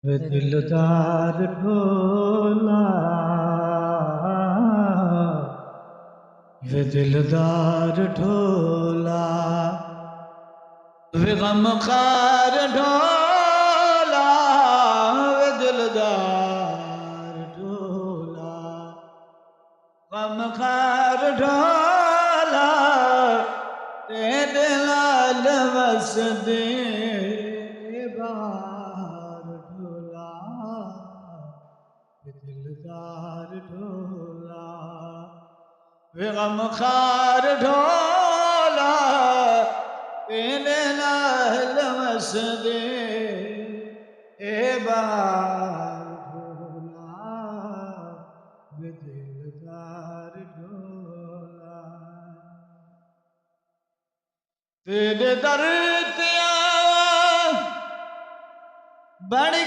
वे दिलदार ढोला, वे दिलदार ढोला, वे गमखार ढोला, वे दिलदार ढोला, गमखार ढोला, तेरे लाल बस दे बार ढोला, वे दिलदार ढोला, वे गमखार ढोला, तेरे लाल बस दे बार ढोला, वे दिलदार ढोला। तेरे दर ते बड़ी